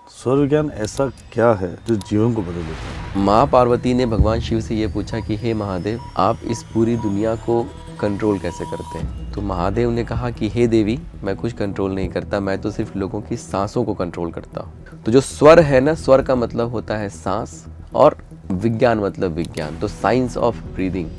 स्वर ज्ञान ऐसा क्या है जो जीवन को बदल देता है? माँ पार्वती ने भगवान शिव से ये पूछा कि हे महादेव, आप इस पूरी दुनिया को कंट्रोल कैसे करते हैं? तो महादेव ने कहा कि हे देवी, मैं कुछ कंट्रोल नहीं करता, मैं तो सिर्फ लोगों की सांसों को कंट्रोल करता हूँ। तो जो स्वर है ना, स्वर का मतलब होता है सांस, और विज्ञान मतलब विज्ञान, तो साइंस ऑफ ब्रीदिंग।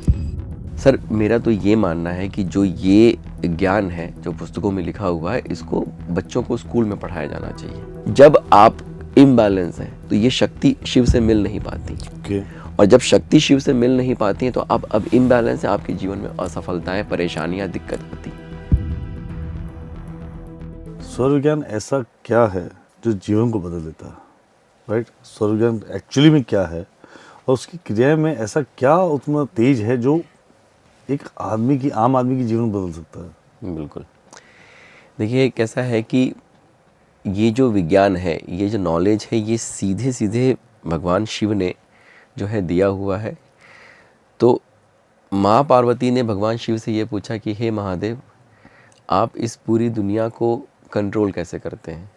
सर, मेरा तो ये मानना है कि जो ये ज्ञान है जो पुस्तकों में लिखा हुआ है, इसको बच्चों को स्कूल में पढ़ाया जाना चाहिए। जब आप इम्बैलेंस हैं तो ये शक्ति शिव से मिल नहीं पाती। Okay. और जब शक्ति शिव से मिल नहीं पाती है तो अब इम्बैलेंस है, आपके जीवन में असफलताएं, परेशानियां, दिक्कत आती। स्वर ज्ञान ऐसा क्या है जो जीवन को बदल देता है? राइट, स्वर ज्ञान एक्चुअली में क्या है और उसकी क्रिया में ऐसा क्या उतना तेज है जो एक आम आदमी की जीवन बदल सकता है? बिल्कुल। देखिए, कैसा है कि ये जो विज्ञान है, ये जो नॉलेज है, ये सीधे सीधे भगवान शिव ने जो है दिया हुआ है। तो माँ पार्वती ने भगवान शिव से ये पूछा कि हे महादेव, आप इस पूरी दुनिया को कंट्रोल कैसे करते हैं?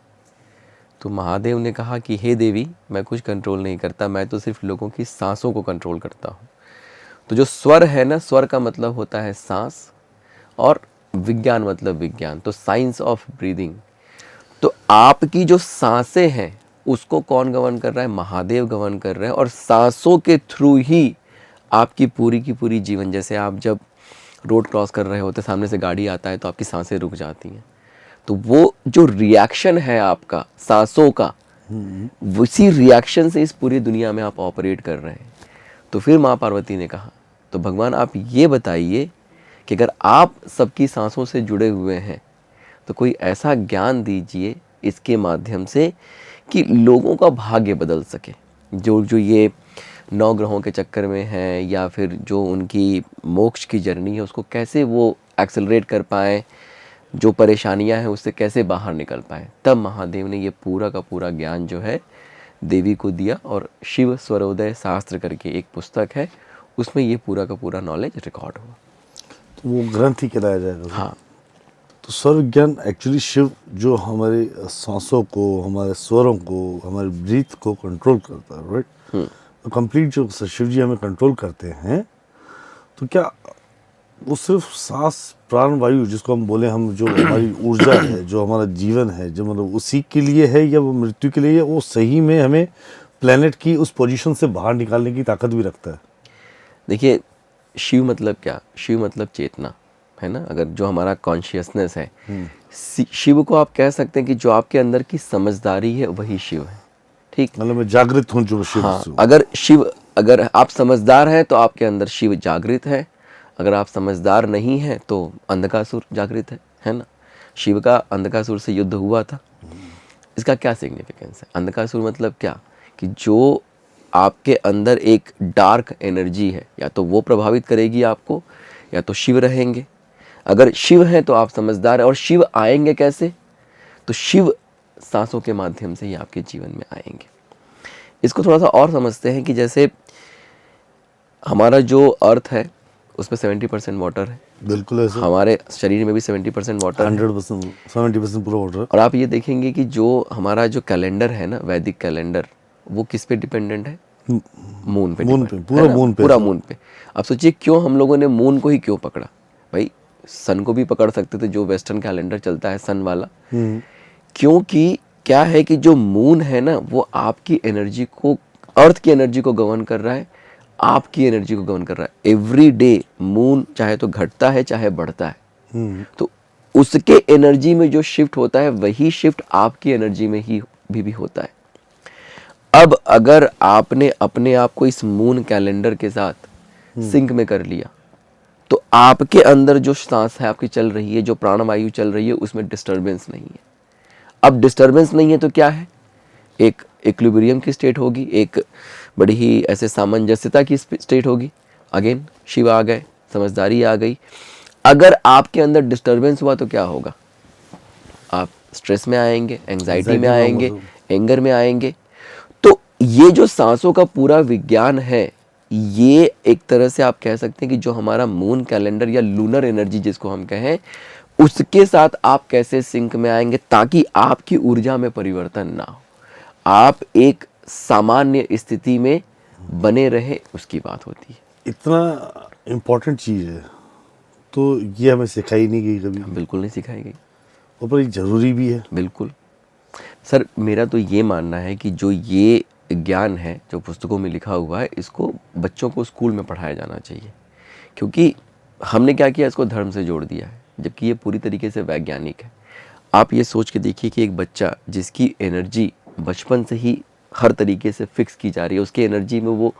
तो महादेव ने कहा कि हे देवी, मैं कुछ कंट्रोल नहीं करता, मैं तो सिर्फ लोगों की सांसों को कंट्रोल करता हूँ। तो जो स्वर है ना, स्वर का मतलब होता है सांस, और विज्ञान मतलब विज्ञान, तो साइंस ऑफ ब्रीदिंग। तो आपकी जो सांसें हैं उसको कौन गवर्न कर रहा है? महादेव गवर्न कर रहे हैं। और सांसों के थ्रू ही आपकी पूरी की पूरी जीवन, जैसे आप जब रोड क्रॉस कर रहे होते, सामने से गाड़ी आता है तो आपकी सांसें रुक जाती हैं, तो वो जो रिएक्शन है आपका सांसों का, उसी रिएक्शन से इस पूरी दुनिया में आप ऑपरेट कर रहे हैं। तो फिर माँ पार्वती ने कहा, तो भगवान आप ये बताइए कि अगर आप सबकी सांसों से जुड़े हुए हैं तो कोई ऐसा ज्ञान दीजिए इसके माध्यम से कि लोगों का भाग्य बदल सके। जो ये 9 ग्रहों के चक्कर में हैं, या फिर जो उनकी मोक्ष की जर्नी है, उसको कैसे वो एक्सेलरेट कर पाएँ, जो परेशानियां हैं उससे कैसे बाहर निकल पाएँ। तब महादेव ने ये पूरा का पूरा ज्ञान जो है देवी को दिया, और शिव स्वरोदय शास्त्र करके एक पुस्तक है, उसमें ये पूरा का पूरा नॉलेज रिकॉर्ड हुआ। तो वो ग्रंथ ही कहलाया जाएगा। हाँ। तो स्वर विज्ञान एक्चुअली शिव जो हमारे सांसों को, हमारे स्वरों को, हमारे ब्रीथ को कंट्रोल करता है, राइट? तो कंप्लीट जो शिव जी हमें कंट्रोल करते हैं, तो क्या वो सिर्फ सांस, प्राण वायु जिसको हम बोले, हम जो हमारी ऊर्जा है, जो हमारा जीवन है, जो मतलब उसी के लिए है, या वो मृत्यु के लिए है? वो सही में हमें प्लेनेट की उस पोजीशन से बाहर निकालने की ताकत भी रखता है? देखिए, शिव मतलब क्या? शिव मतलब चेतना है ना। अगर जो हमारा कॉन्शियसनेस है, शिव को आप कह सकते हैं कि जो आपके अंदर की समझदारी है वही शिव है। ठीक, मतलब मैं जागृत हूँ जो शिव। हाँ, अगर आप समझदार हैं तो आपके अंदर शिव जागृत है। अगर आप समझदार नहीं हैं तो अंधकासुर जागृत है ना। शिव का अंधकासुर से युद्ध हुआ था। इसका क्या सिग्निफिकेंस है? अंधकासुर मतलब क्या, कि जो आपके अंदर एक डार्क एनर्जी है, या तो वो प्रभावित करेगी आपको, या तो शिव रहेंगे। अगर शिव हैं तो आप समझदार हैं। और शिव आएंगे कैसे? तो शिव सांसों के माध्यम से ही आपके जीवन में आएंगे। इसको थोड़ा सा और समझते हैं कि जैसे हमारा जो अर्थ है उसमें 70% वाटर है। बिल्कुल ऐसा। हमारे शरीर में भी 70% वाटर है। 100%, 70% पूरा वाटर। और आप ये देखेंगे कि जो हमारा जो कैलेंडर है ना, वैदिक कैलेंडर, वो किस पे डिपेंडेंट है? मून पे, पूरा मून पे। अब सोचिए, क्यों हम लोगों ने मून को ही क्यों पकड़ा? भाई, सन को भी पकड़ सकते थे, जो वेस्टर्न कैलेंडर चलता है सन वाला। क्योंकि क्या है कि जो मून है ना, वो आपकी एनर्जी को, अर्थ की एनर्जी को गवर्न कर रहा है, आपकी एनर्जी को गवर्न कर रहा है। एवरी डे मून चाहे तो घटता है चाहे बढ़ता है। तो उसके एनर्जी में जो शिफ्ट होता है, वही शिफ्ट आपकी एनर्जी में ही भी होता है। अब अगर आपने अपने आप को इस मून कैलेंडर के साथ सिंक में कर लिया, तो आपके अंदर जो सांस है आपकी चल रही है, जो प्राणवायु चल रही है, उसमें डिस्टर्बेंस नहीं है। अब डिस्टर्बेंस नहीं है तो क्या है? एक इक्विलिब्रियम की स्टेट होगी, एक बड़ी ही ऐसे सामंजस्यता की स्टेट होगी। अगेन शिव आ गए, समझदारी आ गई। अगर आपके अंदर डिस्टर्बेंस हुआ तो क्या होगा? आप स्ट्रेस में आएंगे, एंजाइटी में आएंगे, एंगर में आएंगे। तो ये जो सांसों का पूरा विज्ञान है, ये एक तरह से आप कह सकते हैं कि जो हमारा मून कैलेंडर या लूनर एनर्जी जिसको हम कहें, उसके साथ आप कैसे सिंक में आएंगे ताकि आपकी ऊर्जा में परिवर्तन ना हो, आप एक सामान्य स्थिति में बने रहे, उसकी बात होती है। इतना इम्पोर्टेंट चीज़ है तो ये हमें सिखाई नहीं गई कभी, बिल्कुल नहीं सिखाई गई। और ये ज़रूरी भी है। बिल्कुल सर, मेरा तो ये मानना है कि जो ये ज्ञान है जो पुस्तकों में लिखा हुआ है, इसको बच्चों को स्कूल में पढ़ाया जाना चाहिए। क्योंकि हमने क्या किया, इसको धर्म से जोड़ दिया है, जबकि ये पूरी तरीके से वैज्ञानिक है। आप ये सोच के देखिए कि एक बच्चा जिसकी एनर्जी बचपन से ही हर तरीके से फिक्स की जा रही है, उसकी एनर्जी में वो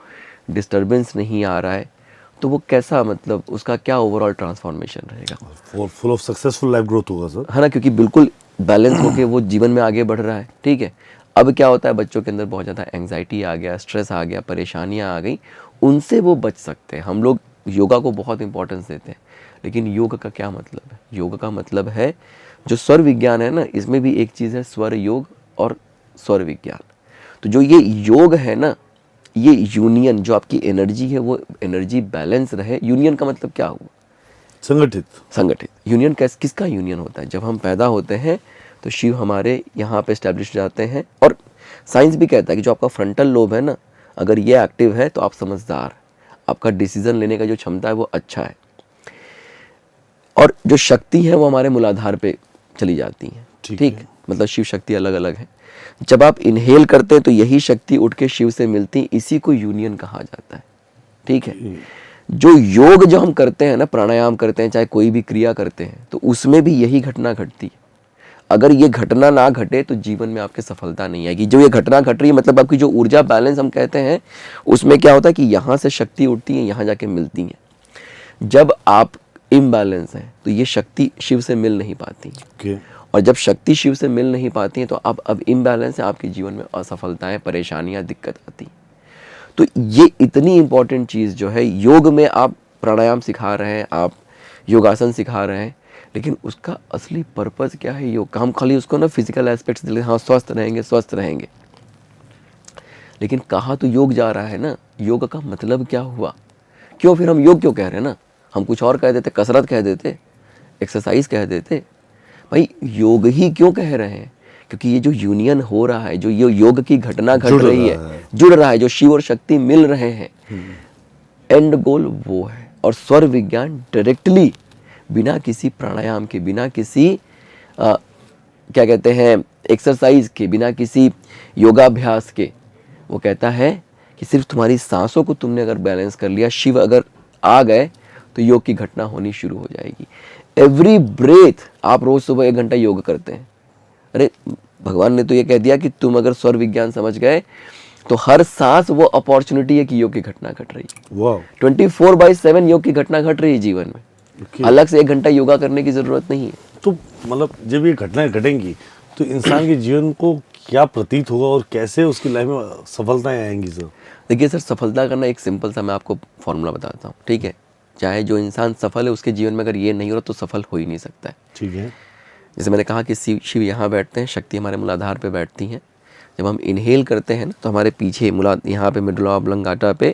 डिस्टर्बेंस नहीं आ रहा है, तो वो कैसा, मतलब उसका क्या ओवरऑल ट्रांसफॉर्मेशन रहेगा। Full of successful life growth होगा सर, है ना, क्योंकि बिल्कुल बैलेंस होके वो जीवन में आगे बढ़ रहा है। ठीक है, अब क्या होता है, बच्चों के अंदर बहुत ज़्यादा एंग्जाइटी आ गया, स्ट्रेस आ गया, परेशानियां आ गई, उनसे वो बच सकते हैं। हम लोग योगा को बहुत इंपॉर्टेंस देते हैं, लेकिन योग का क्या मतलब है? योग का मतलब है जो स्वर विज्ञान है ना, इसमें भी एक चीज़ है स्वर योग और स्वर विज्ञान। तो जो ये योग है ना, ये यूनियन, जो आपकी एनर्जी है वो एनर्जी बैलेंस रहे। यूनियन का मतलब क्या हुआ? संगठित। यूनियन किसका यूनियन होता है? जब हम पैदा होते हैं तो शिव हमारे यहाँ पे एस्टेब्लिश जाते हैं, और साइंस भी कहता है कि जो आपका फ्रंटल लोब है ना, अगर ये एक्टिव है तो आप समझदार, आपका डिसीजन लेने का जो क्षमता है वो अच्छा है, और जो शक्ति है वो हमारे मूलाधार पे चली जाती है। ठीक, मतलब शिव शक्ति अलग अलग है। जब आप इनहेल करते हैं तो यही शक्ति उठ के शिव से मिलती है, इसी को यूनियन कहा जाता है। ठीक है, जो योग जो हम करते हैं ना, प्राणायाम करते हैं, चाहे कोई भी क्रिया करते हैं, तो उसमें भी यही घटना घटती है। अगर ये घटना ना घटे तो जीवन में आपके सफलता नहीं आएगी। जो ये घटना घट रही है, मतलब आपकी जो ऊर्जा बैलेंस हम कहते हैं, उसमें क्या होता है कि यहाँ से शक्ति उठती है, यहाँ जाके मिलती है। जब आप इम्बैलेंस है तो ये शक्ति शिव से मिल नहीं पाती है, और जब शक्ति शिव से मिल नहीं पाती है तो अब इम्बैलेंस है, आपके जीवन में असफलताएं, परेशानियां, दिक्कत आती है। तो ये इतनी इंपॉर्टेंट चीज़ जो है, योग में आप प्राणायाम सिखा रहे हैं, आप योगासन सिखा रहे हैं, लेकिन उसका असली पर्पस क्या है योग का? हम खाली उसको ना फिजिकल एस्पेक्ट्स दिले, हाँ स्वस्थ रहेंगे, लेकिन कहाँ तो योग जा रहा है ना। योग का मतलब क्या हुआ? क्यों फिर हम योग क्यों कह रहे हैं ना? हम कुछ और कह देते, कसरत कह देते, एक्सरसाइज कह देते। भाई योग ही क्यों कह रहे हैं? क्योंकि ये जो यूनियन हो रहा है, जो ये योग की घटना घट रही है, जुड़ रहा है, जो शिव और शक्ति मिल रहे हैं, एंड गोल वो है। और स्वर विज्ञान डायरेक्टली, बिना किसी प्राणायाम के, बिना किसी क्या कहते हैं एक्सरसाइज के, बिना किसी योगाभ्यास के, वो कहता है कि सिर्फ तुम्हारी सांसों को तुमने अगर बैलेंस कर लिया, शिव अगर आ गए, तो योग की घटना होनी शुरू हो जाएगी। एवरी ब्रेथ, आप रोज सुबह 1 घंटा योग करते हैं, अरे भगवान ने तो ये कह दिया कि तुम अगर स्वर विज्ञान समझ गए तो हर सांस वो अपॉर्चुनिटी है कि योग की घटना घट रही है। 24/7 योग की घटना घट रही है जीवन में। अलग से 1 घंटा योगा करने की जरूरत नहीं है। तो मतलब जब ये घटनाएं घटेंगी तो इंसान के जीवन को क्या प्रतीत होगा और कैसे उसकी लाइफ में सफलताएं आएंगी सर? देखिए सर, सफलता करना एक सिंपल सा मैं आपको फॉर्मूला बताता हूँ। ठीक है, चाहे जो इंसान सफल है उसके जीवन में अगर ये नहीं हो रहा तो सफल हो ही नहीं सकता है। ठीक है, जैसे मैंने कहा कि शिव यहाँ बैठते हैं, शक्ति हमारे मूलाधार पे बैठती हैं। जब हम इनहेल करते हैं ना, तो हमारे पीछे यहाँ पे मिडुला ऑब्लंगाटा पे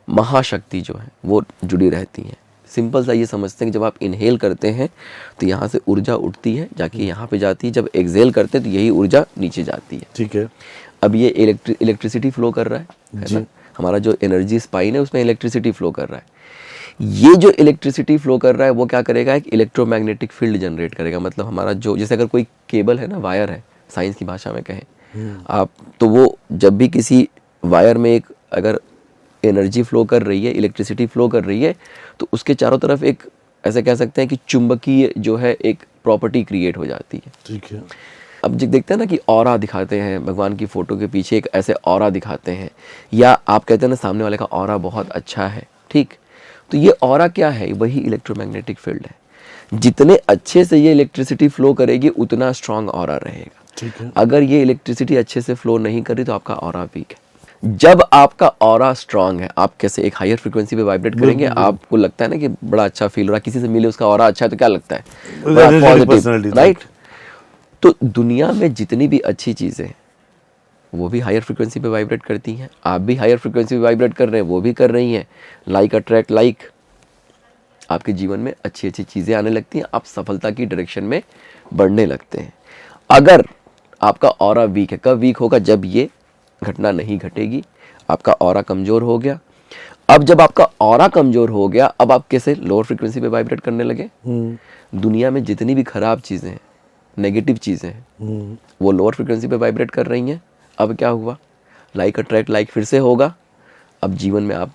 महाशक्ति जो है वो जुड़ी रहती है। सिंपल सा ये समझते हैं कि जब आप इनहेल करते हैं तो यहाँ से ऊर्जा उठती है, जाके यहाँ पे जाती है। जब एक्सहेल करते हैं तो यही ऊर्जा नीचे जाती है। ठीक है, अब ये इलेक्ट्रिसिटी फ्लो कर रहा है ना, हमारा जो एनर्जी स्पाइन है उसमें इलेक्ट्रिसिटी फ्लो कर रहा है। ये जो इलेक्ट्रिसिटी फ्लो कर रहा है वो क्या करेगा, एक इलेक्ट्रोमैग्नेटिक फील्ड जनरेट करेगा। मतलब हमारा जो, जैसे अगर कोई केबल है ना, वायर है, साइंस की भाषा में कहें आप, तो वो जब भी किसी वायर में एक अगर एनर्जी फ्लो कर रही है, इलेक्ट्रिसिटी फ्लो कर रही है, तो उसके चारों तरफ एक, ऐसे कह सकते हैं कि चुंबकीय जो है एक प्रॉपर्टी क्रिएट हो जाती है। ठीक है। अब जब देखते हैं ना कि ऑरा दिखाते हैं, भगवान की फोटो के पीछे एक ऐसे ऑरा दिखाते हैं, या आप कहते हैं ना सामने वाले का ऑरा बहुत अच्छा है, ठीक, तो ये ऑरा क्या है? वही इलेक्ट्रोमैग्नेटिक फील्ड है। जितने अच्छे से ये इलेक्ट्रिसिटी फ्लो करेगी उतना स्ट्रांग ऑरा रहेगा। ठीक है। अगर ये इलेक्ट्रिसिटी अच्छे से फ्लो नहीं कर रही तो आपका ऑरा वीक है। जब आपका ऑरा स्ट्रांग है, आप कैसे एक हायर फ्रीक्वेंसी पे वाइब्रेट करेंगे, आपको लगता है ना कि बड़ा अच्छा फील हो रहा है, किसी से मिले उसका ऑरा अच्छा है तो क्या लगता है, बड़ा पॉजिटिव, राइट? तो दुनिया में जितनी भी अच्छी चीजें वो भी हायर फ्रीक्वेंसी पे वाइब्रेट करती हैं। आप भी हायर फ्रीक्वेंसी पे वाइब्रेट कर रहे हैं, वो भी कर रही हैं। लाइक अट्रैक्ट लाइक, आपके जीवन में अच्छी अच्छी चीजें आने लगती हैं, आप सफलता की डायरेक्शन में बढ़ने लगते हैं। अगर आपका ऑरा वीक है। कब वीक होगा? जब ये घटना नहीं घटेगी, आपका ऑरा कमजोर हो गया। अब जब आपका ऑरा कमजोर हो गया, अब आप कैसे लोअर फ्रीक्वेंसी पे वाइब्रेट करने लगे। दुनिया में जितनी भी खराब चीजें हैं, नेगेटिव चीजें हैं, वो लोअर फ्रीक्वेंसी पे वाइब्रेट कर रही हैं। अब क्या हुआ? लाइक अट्रैक्ट लाइक फिर से होगा। अब जीवन में आप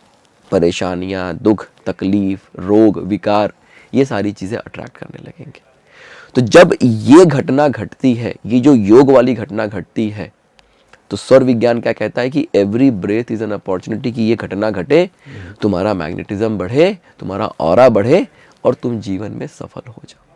परेशानियां, दुख, तकलीफ, रोग, विकार, ये सारी चीजें अट्रैक्ट करने लगेंगे। तो जब ये घटना घटती है, ये जो योग वाली घटना घटती है, तो स्वर विज्ञान क्या कहता है कि every breath is an opportunity, कि ये घटना घटे, तुम्हारा मैग्नेटिज्म बढ़े, तुम्हारा ऑरा बढ़े और तुम जीवन में सफल हो जाओ।